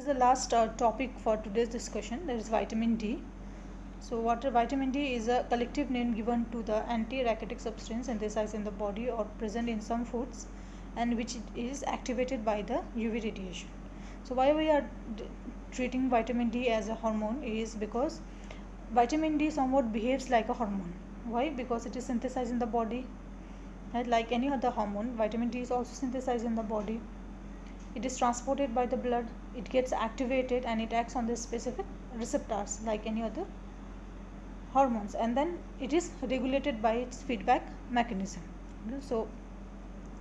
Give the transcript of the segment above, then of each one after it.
the last topic for today's discussion, that is vitamin D. So vitamin D is a collective name given to the anti-rachitic substance synthesized in the body or present in some foods and which is activated by the UV radiation. So why we are treating vitamin D as a hormone is because vitamin D somewhat behaves like a hormone. Why? Because it is synthesized in the body, right? Like any other hormone, vitamin D is also synthesized in the body. It is transported by the blood, it gets activated and it acts on the specific receptors like any other hormones, and then it is regulated by its feedback mechanism. So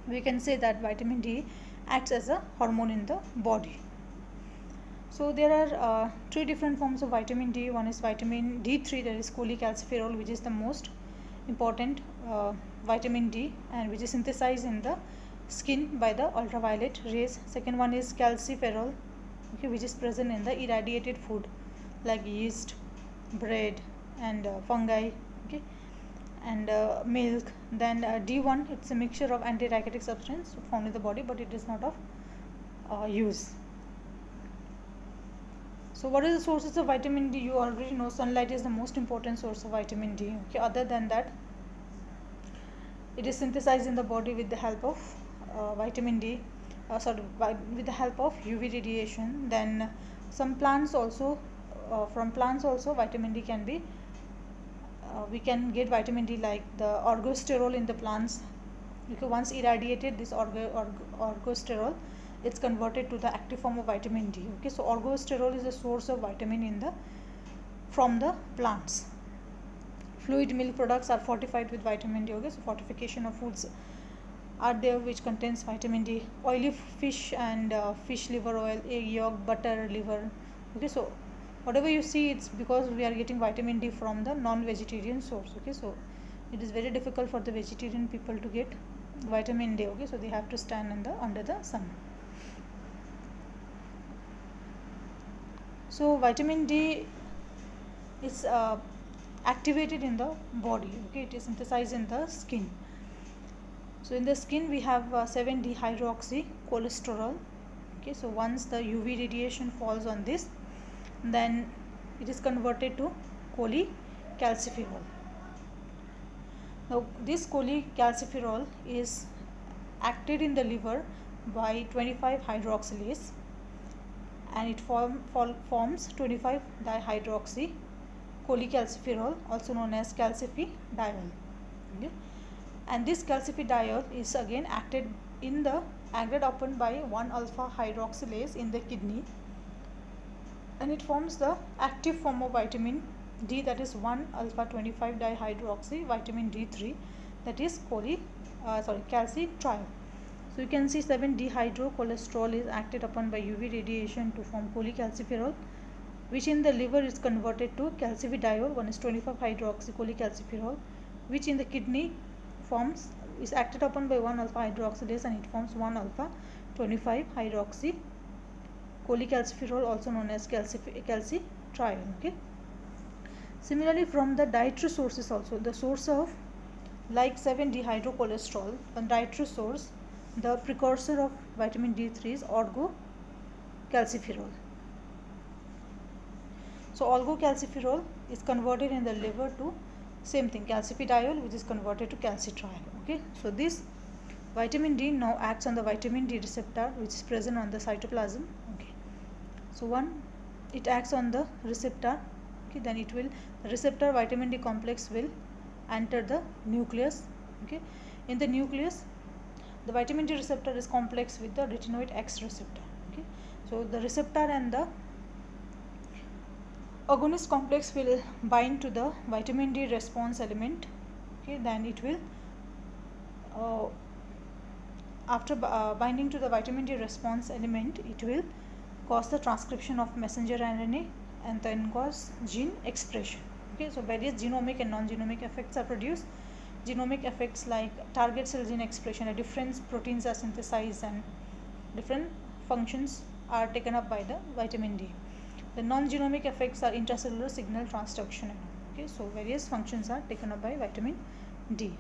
we can say that vitamin D acts as a hormone in the body. So there are three different forms of vitamin D. One is vitamin D3, that is cholecalciferol, which is the most important vitamin D and which is synthesized in the skin by the ultraviolet rays. Second one is calciferol, okay, which is present in the irradiated food like yeast, bread and fungi, okay, and milk. Then D1, it's a mixture of anti-rachitic substance found in the body, but it is not of use. So what is the sources of vitamin D? You already know sunlight is the most important source of vitamin D, okay. Other than that, it is synthesized in the body with the help of vitamin D, with the help of UV radiation. Then some plants also, from plants also vitamin D can be, we can get vitamin D like the orgosterol in the plants. Because once irradiated, this orgosterol, it's converted to the active form of vitamin D, okay. So orgosterol is a source of vitamin from the plants. Fluid milk products are fortified with vitamin D, okay. So fortification of foods are there which contains vitamin D. Oily fish and fish liver oil, egg yolk, butter, liver, okay. So whatever you see, it's because we are getting vitamin D from the non-vegetarian source, okay. So it is very difficult for the vegetarian people to get vitamin D, okay. So they have to stand under the sun. So vitamin D is activated in the body, okay. It is synthesized in the skin. So in the skin we have 7-dehydroxycholesterol, okay. So once the UV radiation falls on this, then it is converted to cholecalciferol. Now this cholecalciferol is acted in the liver by 25-hydroxylase and it forms 25-dihydroxycholecalciferol, also known as calcifidiol, okay. And this calcifidiol is again acted upon by 1-alpha-hydroxylase in the kidney, and it forms the active form of vitamin D, that is 1-alpha-25-dihydroxy vitamin D3, that is calcitriol. So you can see 7-dehydrocholesterol is acted upon by UV radiation to form cholecalciferol, which in the liver is converted to calcifidiol, one is 25-hydroxycholecalciferol, which in the kidney is acted upon by 1-alpha-hydroxylase and it forms 1-alpha-25-hydroxycholecalciferol, also known as calcitriol, okay. Similarly, from the dietary sources also, the source of like 7-dehydrocholesterol, a dietary source, the precursor of vitamin D3 is orgocalciferol. So orgocalciferol is converted in the liver to same thing, calcifidiol, which is converted to calcitriol, okay. So this vitamin D now acts on the vitamin D receptor which is present on the cytoplasm, okay. So it acts on the receptor, okay. Then the receptor vitamin D complex will enter the nucleus, okay. In the nucleus, the vitamin D receptor is complex with the retinoid X receptor, okay. So the receptor and the agonist complex will bind to the vitamin D response element, okay. Then it will after binding to the vitamin D response element, it will cause the transcription of messenger RNA and then cause gene expression, okay. So various genomic and non-genomic effects are produced. Genomic effects like target cell gene expression, different proteins are synthesized and different functions are taken up by the vitamin D. The non-genomic effects are intracellular signal transduction, okay. So various functions are taken up by vitamin D.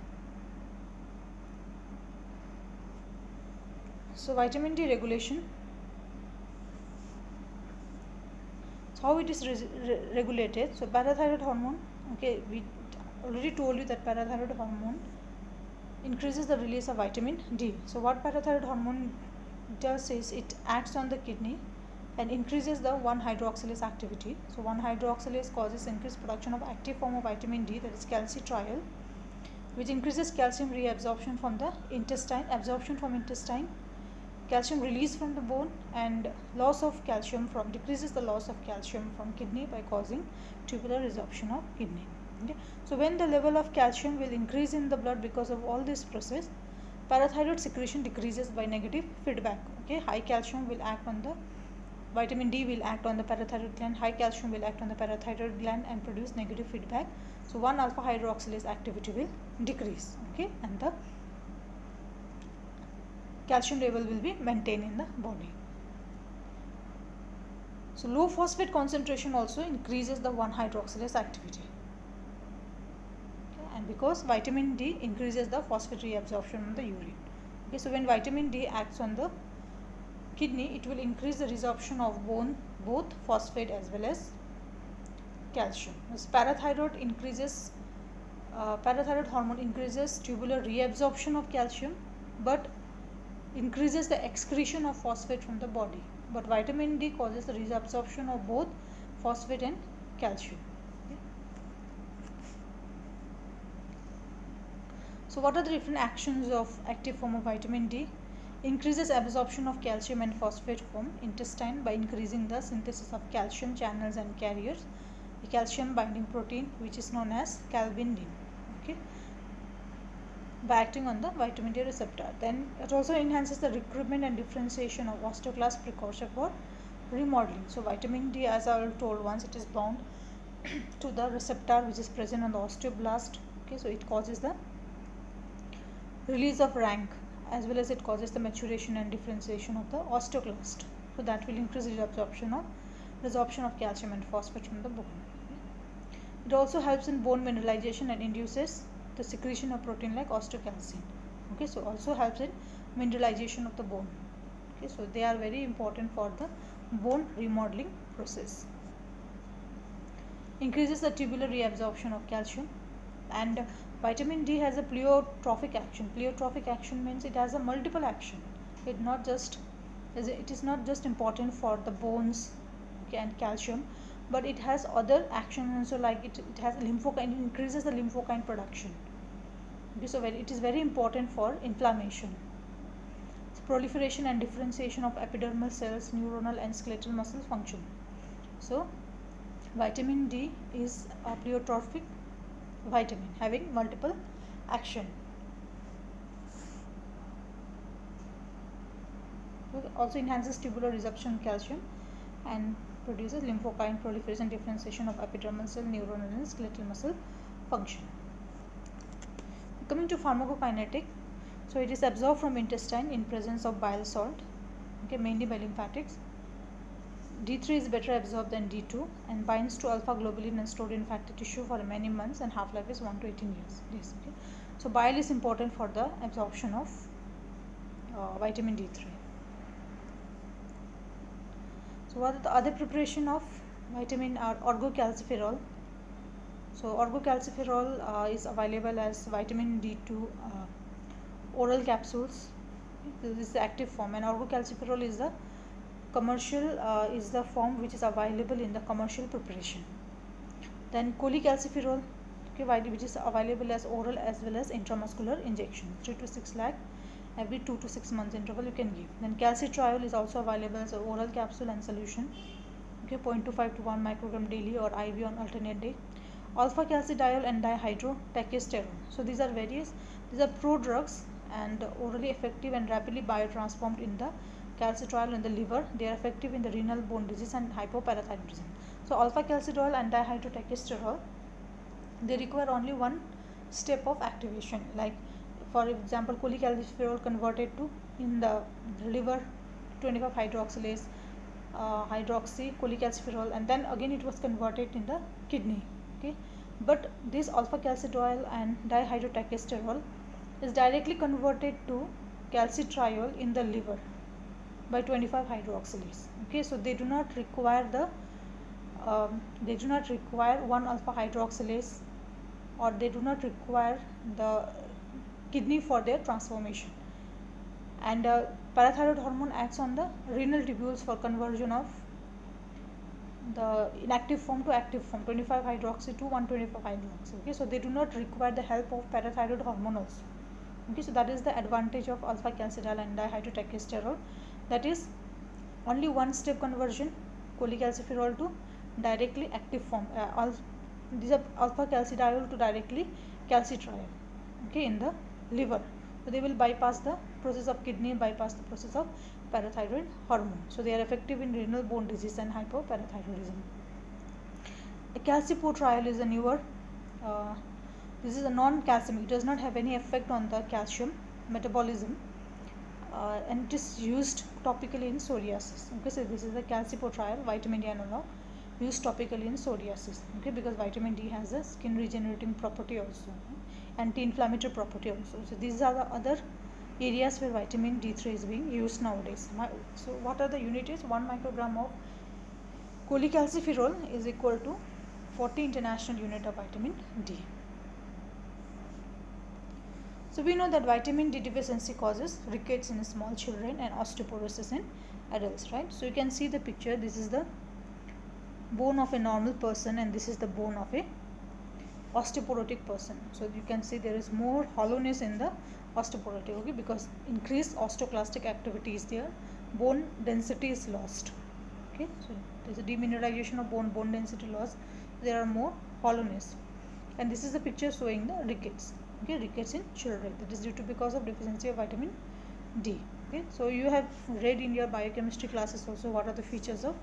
So vitamin D regulation So how it is regulated? So parathyroid hormone, okay, we already told you that parathyroid hormone increases the release of vitamin D. So what parathyroid hormone does is it acts on the kidney and increases the 1-hydroxylase activity. So 1-hydroxylase causes increased production of active form of vitamin D, that is calcitriol, which increases calcium reabsorption from the intestine, absorption from intestine, calcium release from the bone, and loss of calcium from decreases the loss of calcium from kidney by causing tubular resorption of kidney. Okay. So when the level of calcium will increase in the blood because of all this process, parathyroid secretion decreases by negative feedback. Okay, high calcium will act on the vitamin D will act on the parathyroid gland, high calcium will act on the parathyroid gland and produce negative feedback. So 1-alpha hydroxylase activity will decrease, okay, and the calcium level will be maintained in the body. So low phosphate concentration also increases the 1-hydroxylase activity. Okay, and because vitamin D increases the phosphate reabsorption in the urine. Okay, so when vitamin D acts on the kidney, it will increase the resorption of both phosphate as well as calcium. As parathyroid hormone increases tubular reabsorption of calcium, but increases the excretion of phosphate from the body. But vitamin D causes the reabsorption of both phosphate and calcium. Okay. So what are the different actions of active form of vitamin D? Increases absorption of calcium and phosphate from intestine by increasing the synthesis of calcium channels and carriers, the calcium binding protein, which is known as calbindin, okay, by acting on the vitamin D receptor. Then it also enhances the recruitment and differentiation of osteoclast precursor for remodeling. So vitamin D, as I told once, it is bound to the receptor which is present on the osteoblast. Okay, so it causes the release of rank, as well as it causes the maturation and differentiation of the osteoclast. So that will increase the resorption of calcium and phosphate from the bone. It also helps in bone mineralization and induces the secretion of protein like osteocalcin. Okay, so also helps in mineralization of the bone. Okay, so they are very important for the bone remodeling process. Increases the tubular reabsorption of calcium, and vitamin D has a pleiotropic action. Pleiotropic action means it has a multiple action. It is not just important for the bones, okay, and calcium, but it has other actions also, like it has lymphokine, it increases the lymphokine production. Okay, so it is very important for inflammation. So proliferation and differentiation of epidermal cells, neuronal and skeletal muscle function. So vitamin D is a pleiotropic vitamin having multiple action. Also enhances tubular resorption of calcium and produces lymphokine proliferation, differentiation of epidermal cell, neuronal and skeletal muscle function. Coming to pharmacokinetic, so it is absorbed from intestine in presence of bile salt, okay, mainly by lymphatics. D3 is better absorbed than D2 and binds to alpha globulin and stored in fatty tissue for many months, and half-life is 1 to 18 years. Okay. So bile is important for the absorption of vitamin D3. So what are the other preparation of vitamin are orgocalciferol. So orgocalciferol is available as vitamin D2 oral capsules. Okay. This is the active form, and orgocalciferol is the is the form which is available in the commercial preparation. Then cholecalciferol, okay, which is available as oral as well as intramuscular injection, 3 to 6 lakh every 2 to 6 months interval you can give. Then calcitriol is also available as oral capsule and solution, okay, 0.25 to 1 microgram daily or IV on alternate day. Alpha calcidiol and dihydrotestosterone. So these are prodrugs and orally effective and rapidly biotransformed in the calcitriol in the liver. They are effective in the renal, bone disease and hypoparathyroidism. So alpha calcidiol and dihydrotestosterone, they require only one step of activation. Like for example, cholecalciferol converted to in the liver 25 hydroxylase hydroxy cholecalciferol, and then again it was converted in the kidney. Okay, but this alpha calcidiol and dihydrotestosterone is directly converted to calcitriol in the liver by 25 hydroxylase. Okay, so they do not require the they do not require 1-alpha hydroxylase, or they do not require the kidney for their transformation. And parathyroid hormone acts on the renal tubules for conversion of the inactive form to active form, 25 hydroxy to 125 hydroxy. Okay, so they do not require the help of parathyroid hormone also. Okay, so that is the advantage of alpha calcidiol and dihydrotestosterone, that is only one step conversion, cholecalciferol to directly active form. These are alpha calcidiol to directly calcitriol, okay, in the liver. So they will bypass the process of kidney, bypass the process of parathyroid hormone. So they are effective in renal bone disease and hypoparathyroidism. A calcipotriol is a newer, this is a non-calcium, it does not have any effect on the calcium metabolism, and it is used topically in psoriasis. Okay, so this is a calcipotriol, vitamin D analog, used topically in psoriasis. Okay, because vitamin D has a skin regenerating property also, anti-inflammatory property also. So these are the other areas where vitamin D3 is being used nowadays. So what are the units? 1 microgram of cholecalciferol is equal to 40 international unit of vitamin D. So we know that vitamin D deficiency causes rickets in small children and osteoporosis in adults, right? So you can see the picture. This is the bone of a normal person and this is the bone of a osteoporotic person. So you can see there is more hollowness in the osteoporotic, okay, because increased osteoclastic activity is there, bone density is lost. Okay, so there is a demineralization of bone density loss, there are more hollowness, and this is the picture showing the rickets. Okay, rickets in children, that is due to because of deficiency of vitamin D. Okay, so you have read in your biochemistry classes also what are the features of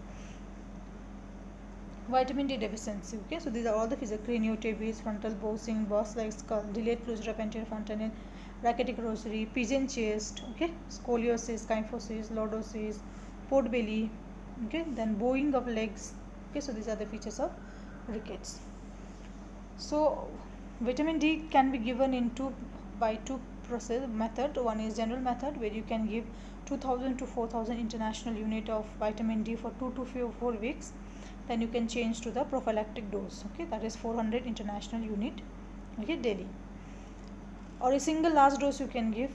vitamin D deficiency. Okay, so these are all the features: craniotabes, frontal bossing, boss-like skull, delayed closure of anterior fontanelle, rachitic rosary, pigeon chest, okay, scoliosis, kyphosis, lordosis, port belly, okay, then bowing of legs. Okay, so these are the features of rickets. So vitamin D can be given in two process method. One is general method, where you can give 2000 to 4000 international unit of vitamin D for 2 to 4 weeks. Then you can change to the prophylactic dose. Okay, that is 400 international unit, okay, daily. Or a single large dose you can give,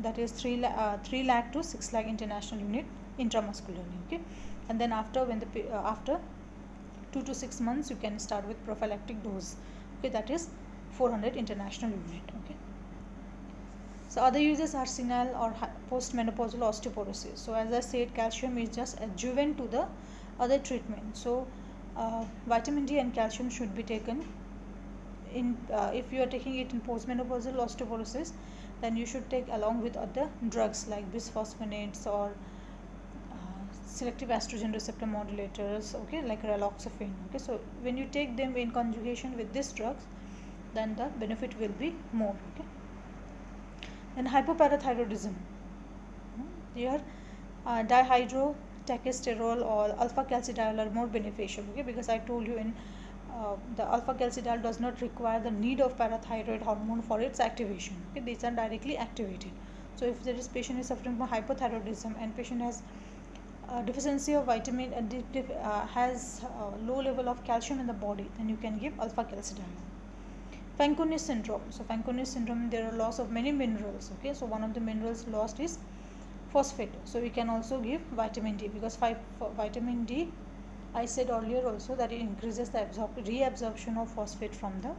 that is 3 lakh to 6 lakh international unit intramuscularly. Okay, and then after after 2 to 6 months you can start with prophylactic dose. Okay, that is 400 international unit. Okay, so other uses are senile or postmenopausal osteoporosis. So as I said, calcium is just adjuvant to the other treatment. So vitamin D and calcium should be taken in if you are taking it in postmenopausal osteoporosis, then you should take along with other drugs like bisphosphonates or selective estrogen receptor modulators, okay, like raloxifene. Okay, so when you take them in conjugation with these drugs, then the benefit will be more. Okay, then hypoparathyroidism, here dihydrotestosterone or alpha calcidiol are more beneficial. Okay, because I told you in the alpha calcidiol does not require the need of parathyroid hormone for its activation. Okay, these are directly activated. So if there is patient is suffering from hypothyroidism and patient has deficiency of vitamin has low level of calcium in the body, then you can give alpha calcidiol. Fanconi syndrome. So Fanconi syndrome, there are loss of many minerals. Okay, so one of the minerals lost is phosphate. So we can also give vitamin D, because vitamin D, I said earlier also that it increases the reabsorption of phosphate from the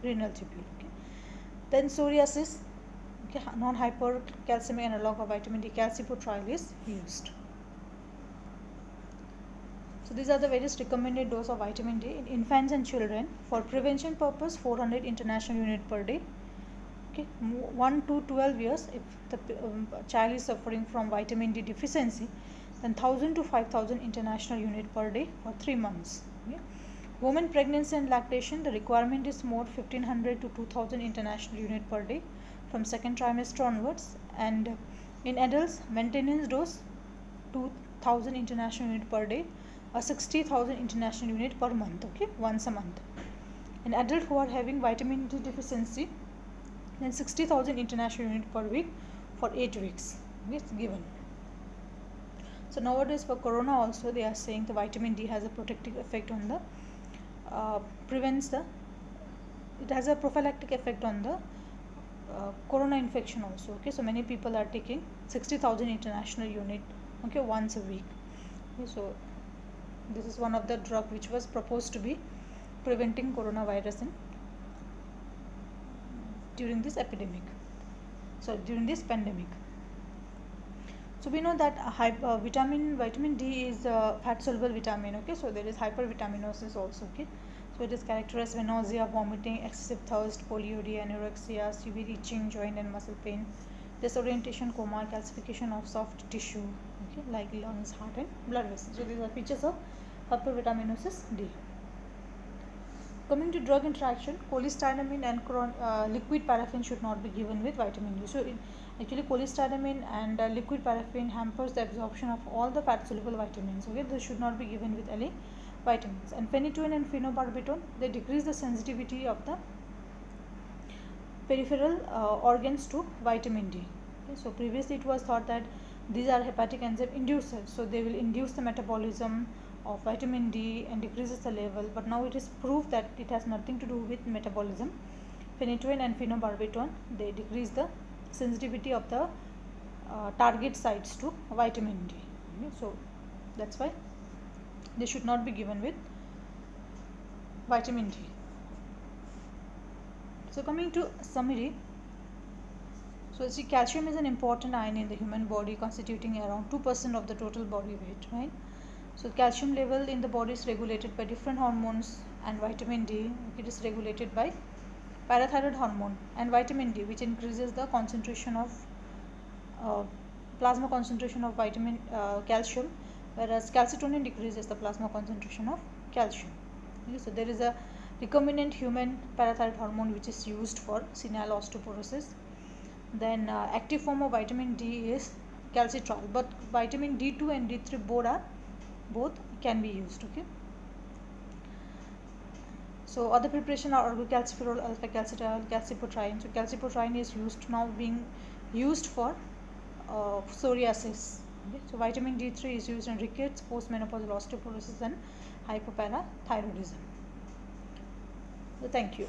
renal tubule. Okay, then psoriasis, okay, non-hypercalcemic analog of vitamin D, calcipotriol is used. So these are the various recommended dose of vitamin D in infants and children. For prevention purpose, 400 international unit per day. Okay, 1 to 12 years, if the child is suffering from vitamin D deficiency, then 1000 to 5000 international unit per day for 3 months. Okay. Women pregnancy and lactation, the requirement is more, 1500 to 2000 international unit per day from second trimester onwards. And in adults, maintenance dose 2000 international unit per day or 60,000 international unit per month. Okay, once a month. In adults who are having vitamin D deficiency, then 60,000 international unit per week for 8 weeks is given. So nowadays for corona also they are saying the vitamin D has a protective effect on the it has a prophylactic effect on the corona infection also. Okay, so many people are taking 60,000 international unit, okay, once a week. Okay, so this is one of the drug which was proposed to be preventing coronavirus during this epidemic, during this pandemic. So we know that vitamin D is a fat soluble vitamin. Okay, so there is hypervitaminosis also. Okay, so it is characterized by nausea, vomiting, excessive thirst, polyuria, anorexia, severe itching, joint and muscle pain, disorientation, coma, calcification of soft tissue, okay, like lungs, heart and blood vessels. So these are features of hypervitaminosis D. Coming to drug interaction, cholestyramine and liquid paraffin should not be given with vitamin D. So actually cholestyramine and liquid paraffin hampers the absorption of all the fat soluble vitamins. Okay, this should not be given with any vitamins. And phenytoin and phenobarbital, they decrease the sensitivity of the peripheral organs to vitamin D. Okay, so previously it was thought that these are hepatic enzyme inducers, so they will induce the metabolism of vitamin D and decreases the level, but now it is proved that it has nothing to do with metabolism. Phenytoin and phenobarbital, they decrease the sensitivity of the target sites to vitamin D. Okay, so that's why they should not be given with vitamin D. So coming to summary, so see, calcium is an important ion in the human body, constituting around 2% of the total body weight, right? So calcium level in the body is regulated by different hormones, and vitamin D, it is regulated by parathyroid hormone, and vitamin D, which increases the concentration of plasma concentration of calcium, whereas calcitonin decreases the plasma concentration of calcium. Okay, so there is a recombinant human parathyroid hormone which is used for senile osteoporosis. Then active form of vitamin D is calcitriol, but vitamin D2 and D3 both can be used. Okay, so other preparation are orgocalciferol, alpha calcitriol, calcipotriene. So calcipotriene is now being used for psoriasis. Okay, so vitamin D3 is used in rickets, postmenopausal osteoporosis and hypoparathyroidism. So thank you.